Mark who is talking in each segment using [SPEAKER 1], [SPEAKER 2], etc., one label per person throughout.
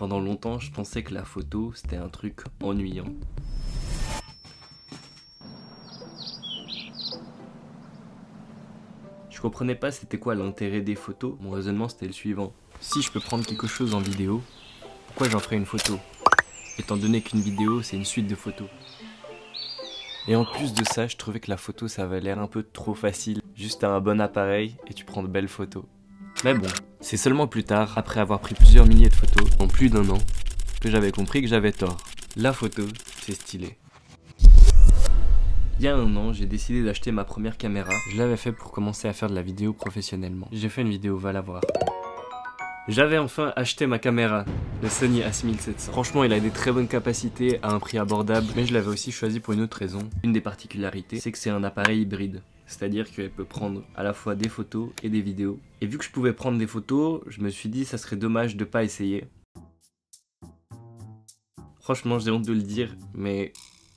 [SPEAKER 1] Pendant longtemps, je pensais que la photo, c'était un truc ennuyant. Je comprenais pas c'était quoi l'intérêt des photos. Mon raisonnement c'était le suivant. Si je peux prendre quelque chose en vidéo, pourquoi j'en ferais une photo? Étant donné qu'une vidéo, c'est une suite de photos. Et en plus de ça, je trouvais que la photo, ça avait l'air un peu trop facile. Juste un bon appareil et tu prends de belles photos. Mais bon, c'est seulement plus tard, après avoir pris plusieurs milliers de photos, en plus d'1 an, que j'avais compris que j'avais tort. La photo, c'est stylé. Il y a 1 an, j'ai décidé d'acheter ma première caméra. Je l'avais fait pour commencer à faire de la vidéo professionnellement. J'ai fait une vidéo, va la voir. J'avais enfin acheté ma caméra, le Sony A6700. Franchement, il a des très bonnes capacités à un prix abordable, mais je l'avais aussi choisi pour une autre raison. Une des particularités, c'est que c'est un appareil hybride. C'est-à-dire qu'elle peut prendre à la fois des photos et des vidéos. Et vu que je pouvais prendre des photos, je me suis dit ça serait dommage de pas essayer. Franchement, j'ai honte de le dire, mais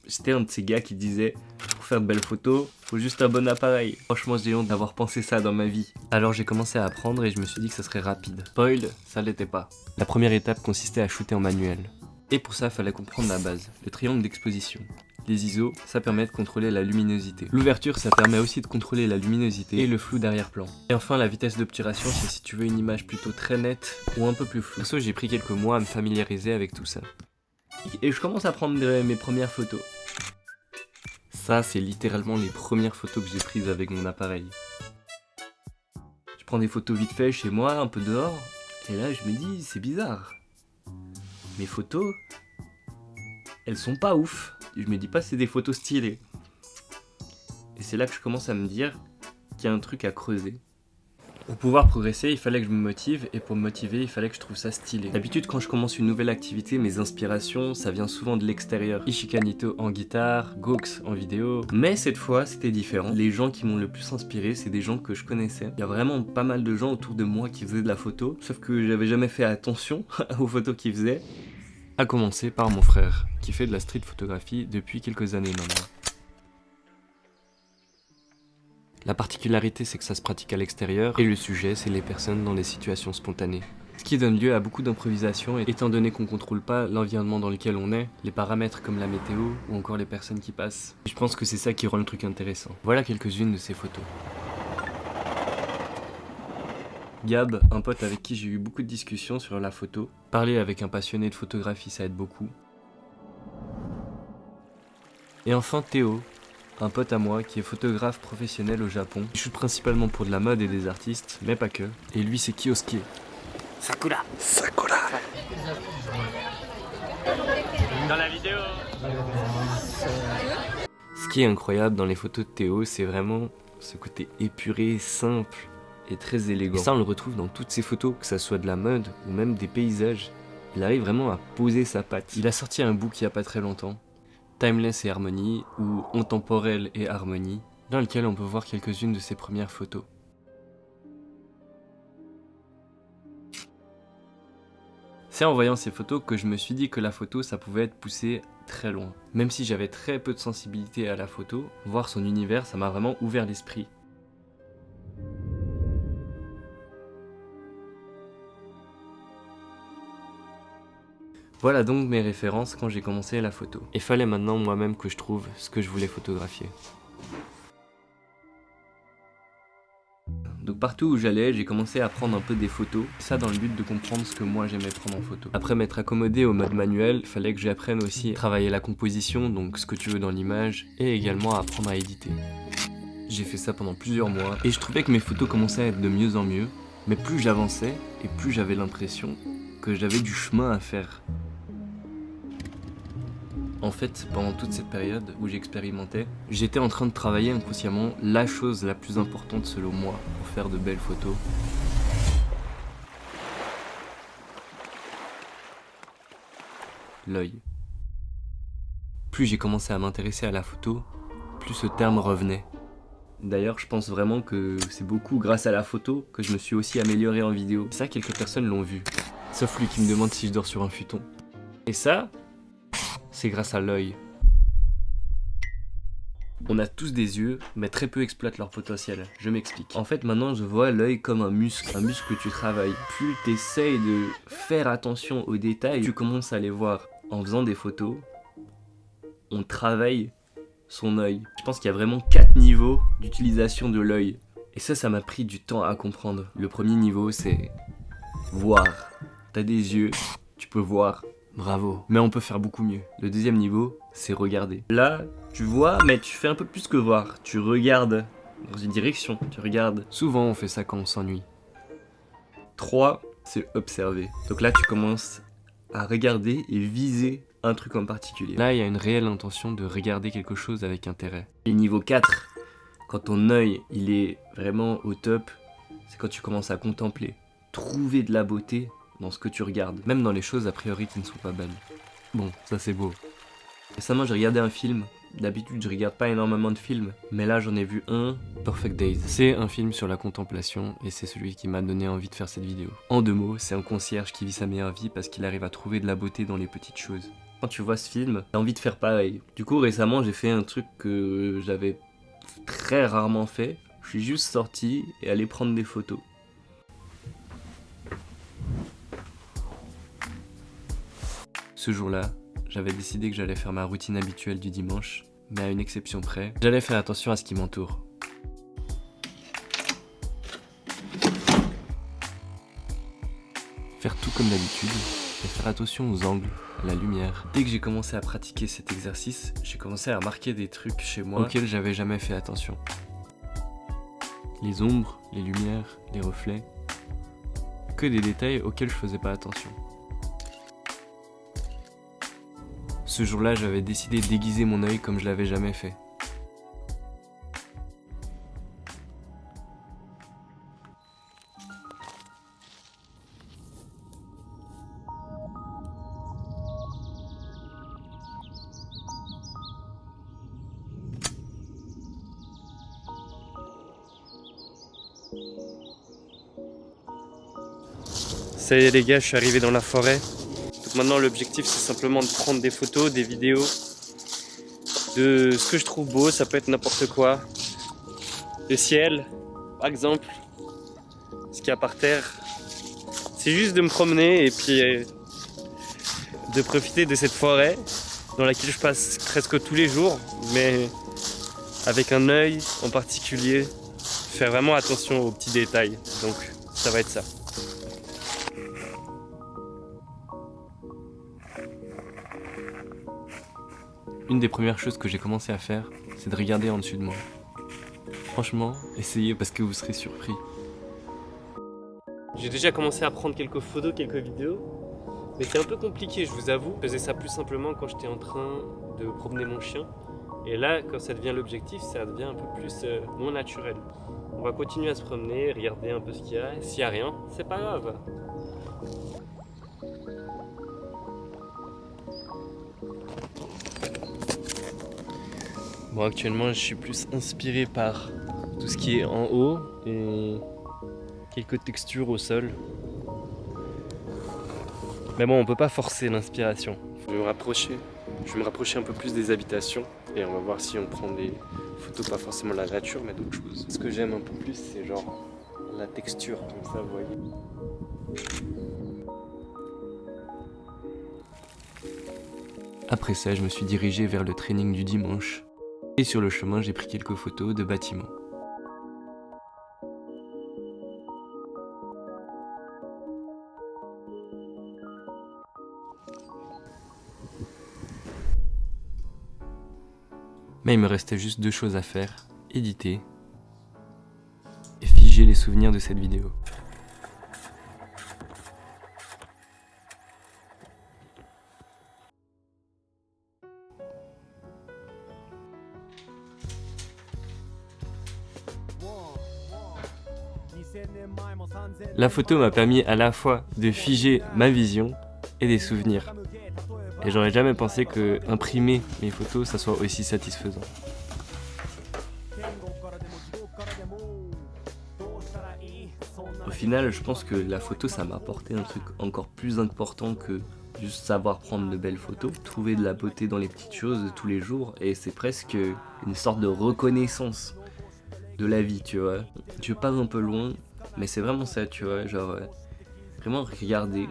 [SPEAKER 1] j'étais un de ces gars qui disait pour faire de belles photos, faut juste un bon appareil. Franchement, j'ai honte d'avoir pensé ça dans ma vie. Alors j'ai commencé à apprendre et je me suis dit que ça serait rapide. Spoil, ça l'était pas. La première étape consistait à shooter en manuel. Et pour ça, il fallait comprendre la base, le triangle d'exposition. Les ISO, ça permet de contrôler la luminosité. L'ouverture, ça permet aussi de contrôler la luminosité et le flou d'arrière-plan. Et enfin, la vitesse d'obturation, c'est si tu veux une image plutôt très nette ou un peu plus floue. Perso, j'ai pris quelques mois à me familiariser avec tout ça. Et je commence à prendre mes premières photos. Ça, c'est littéralement les premières photos que j'ai prises avec mon appareil. Je prends des photos vite fait chez moi, un peu dehors, et là je me dis, c'est bizarre. Mes photos, elles sont pas ouf. Je me dis pas c'est des photos stylées. Et c'est là que je commence à me dire qu'il y a un truc à creuser. Pour pouvoir progresser, il fallait que je me motive, et pour me motiver, il fallait que je trouve ça stylé. D'habitude, quand je commence une nouvelle activité, mes inspirations, ça vient souvent de l'extérieur. Ishikanito en guitare, Gox en vidéo. Mais cette fois, c'était différent. Les gens qui m'ont le plus inspiré, c'est des gens que je connaissais. Il y a vraiment pas mal de gens autour de moi qui faisaient de la photo, sauf que j'avais jamais fait attention aux photos qu'ils faisaient. À commencer par mon frère, qui fait de la street photographie depuis quelques années maintenant. La particularité, c'est que ça se pratique à l'extérieur, et le sujet, c'est les personnes dans des situations spontanées. Ce qui donne lieu à beaucoup d'improvisation, étant donné qu'on contrôle pas l'environnement dans lequel on est, les paramètres comme la météo, ou encore les personnes qui passent. Et je pense que c'est ça qui rend le truc intéressant. Voilà quelques-unes de ces photos. Gab, un pote avec qui j'ai eu beaucoup de discussions sur la photo. Parler avec un passionné de photographie, ça aide beaucoup. Et enfin Théo, un pote à moi qui est photographe professionnel au Japon. Il shoot principalement pour de la mode et des artistes, mais pas que. Et lui c'est Kyosuke.
[SPEAKER 2] Sakura. Dans la vidéo.
[SPEAKER 1] Ce qui est incroyable dans les photos de Théo, c'est vraiment ce côté épuré, simple et très élégant. Et ça on le retrouve dans toutes ses photos, que ça soit de la mode ou même des paysages. Il arrive vraiment à poser sa patte. Il a sorti un book il y a pas très longtemps, Timeless et Harmony, ou Intemporel et Harmonie, dans lequel on peut voir quelques-unes de ses premières photos. C'est en voyant ces photos que je me suis dit que la photo, ça pouvait être poussé très loin. Même si j'avais très peu de sensibilité à la photo, voir son univers, ça m'a vraiment ouvert l'esprit. Voilà donc mes références quand j'ai commencé la photo. Il fallait maintenant moi-même que je trouve ce que je voulais photographier. Donc partout où j'allais, j'ai commencé à prendre un peu des photos, ça dans le but de comprendre ce que moi j'aimais prendre en photo. Après m'être accommodé au mode manuel, il fallait que j'apprenne aussi à travailler la composition, donc ce que tu veux dans l'image, et également à apprendre à éditer. J'ai fait ça pendant plusieurs mois, et je trouvais que mes photos commençaient à être de mieux en mieux, mais plus j'avançais, et plus j'avais l'impression que j'avais du chemin à faire. En fait, pendant toute cette période où j'expérimentais, j'étais en train de travailler inconsciemment la chose la plus importante selon moi pour faire de belles photos. L'œil. Plus j'ai commencé à m'intéresser à la photo, plus ce terme revenait. D'ailleurs, je pense vraiment que c'est beaucoup grâce à la photo que je me suis aussi amélioré en vidéo. Ça, quelques personnes l'ont vu. Sauf lui qui me demande si je dors sur un futon. Et ça, c'est grâce à l'œil. On a tous des yeux, mais très peu exploitent leur potentiel. Je m'explique. En fait, maintenant, je vois l'œil comme un muscle que tu travailles. Plus tu essayes de faire attention aux détails, tu commences à les voir. En faisant des photos, on travaille son œil. Je pense qu'il y a vraiment 4 niveaux d'utilisation de l'œil. Et ça m'a pris du temps à comprendre. Le premier niveau, c'est voir. T'as des yeux, tu peux voir. Bravo. Mais on peut faire beaucoup mieux. Le deuxième niveau, c'est regarder. Là, tu vois, mais tu fais un peu plus que voir. Tu regardes dans une direction, tu regardes. Souvent, on fait ça quand on s'ennuie. 3, c'est observer. Donc là, tu commences à regarder et viser un truc en particulier. Là, il y a une réelle intention de regarder quelque chose avec intérêt. Et niveau 4, quand ton œil, il est vraiment au top, c'est quand tu commences à contempler. Trouver de la beauté dans ce que tu regardes, même dans les choses a priori qui ne sont pas belles. Bon, ça c'est beau. Récemment, j'ai regardé un film. D'habitude, je regarde pas énormément de films, mais là, j'en ai vu un, Perfect Days. C'est un film sur la contemplation et c'est celui qui m'a donné envie de faire cette vidéo. En 2 mots, c'est un concierge qui vit sa meilleure vie parce qu'il arrive à trouver de la beauté dans les petites choses. Quand tu vois ce film, t'as envie de faire pareil. Du coup, récemment, j'ai fait un truc que j'avais très rarement fait. Je suis juste sorti et allé prendre des photos. Ce jour-là, j'avais décidé que j'allais faire ma routine habituelle du dimanche, mais à une exception près, j'allais faire attention à ce qui m'entoure. Faire tout comme d'habitude, et faire attention aux angles, à la lumière. Dès que j'ai commencé à pratiquer cet exercice, j'ai commencé à remarquer des trucs chez moi auxquels j'avais jamais fait attention. Les ombres, les lumières, les reflets, que des détails auxquels je faisais pas attention. Ce jour-là, j'avais décidé d'aiguiser mon œil comme je l'avais jamais fait.
[SPEAKER 3] Ça y est les gars, je suis arrivé dans la forêt. Donc maintenant l'objectif c'est simplement de prendre des photos, des vidéos de ce que je trouve beau, ça peut être n'importe quoi. Le ciel, par exemple, ce qu'il y a par terre. C'est juste de me promener et puis de profiter de cette forêt dans laquelle je passe presque tous les jours, mais avec un œil en particulier, faire vraiment attention aux petits détails. Donc ça va être ça.
[SPEAKER 1] Une des premières choses que j'ai commencé à faire, c'est de regarder en dessus de moi. Franchement, essayez parce que vous serez surpris.
[SPEAKER 3] J'ai déjà commencé à prendre quelques photos, quelques vidéos, mais c'est un peu compliqué, je vous avoue. Je faisais ça plus simplement quand j'étais en train de promener mon chien. Et là, quand ça devient l'objectif, ça devient un peu plus non naturel. On va continuer à se promener, regarder un peu ce qu'il y a. S'il n'y a rien, c'est pas grave. Bon, actuellement, je suis plus inspiré par tout ce qui est en haut et quelques textures au sol. Mais bon, on peut pas forcer l'inspiration. Je vais me rapprocher un peu plus des habitations et on va voir si on prend des photos, pas forcément de la nature, mais d'autres choses. Ce que j'aime un peu plus, c'est genre la texture, comme ça, vous voyez.
[SPEAKER 1] Après ça, je me suis dirigé vers le training du dimanche. Et sur le chemin, j'ai pris quelques photos de bâtiments. Mais il me restait juste 2 choses à faire, éditer et figer les souvenirs de cette vidéo. La photo m'a permis à la fois de figer ma vision et des souvenirs. Et j'aurais jamais pensé que imprimer mes photos, ça soit aussi satisfaisant. Au final, je pense que la photo, ça m'a apporté un truc encore plus important que juste savoir prendre de belles photos, trouver de la beauté dans les petites choses de tous les jours, et c'est presque une sorte de reconnaissance de la vie, tu vois. Je pars un peu loin, mais c'est vraiment ça, tu vois, genre vraiment regarder,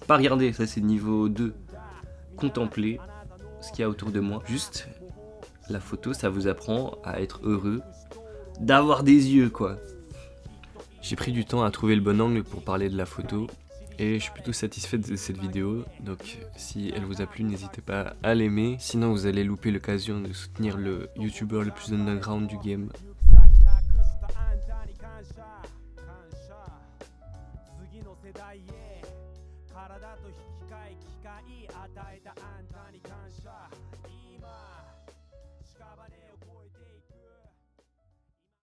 [SPEAKER 1] pas regarder, ça c'est niveau 2, contempler ce qu'il y a autour de moi. Juste, la photo, ça vous apprend à être heureux, d'avoir des yeux, quoi. J'ai pris du temps à trouver le bon angle pour parler de la photo, et je suis plutôt satisfait de cette vidéo, donc si elle vous a plu, n'hésitez pas à l'aimer, sinon vous allez louper l'occasion de soutenir le youtubeur le plus underground du game.
[SPEAKER 4] 次の世代へ体と引き換え機会与えたあんたに感謝今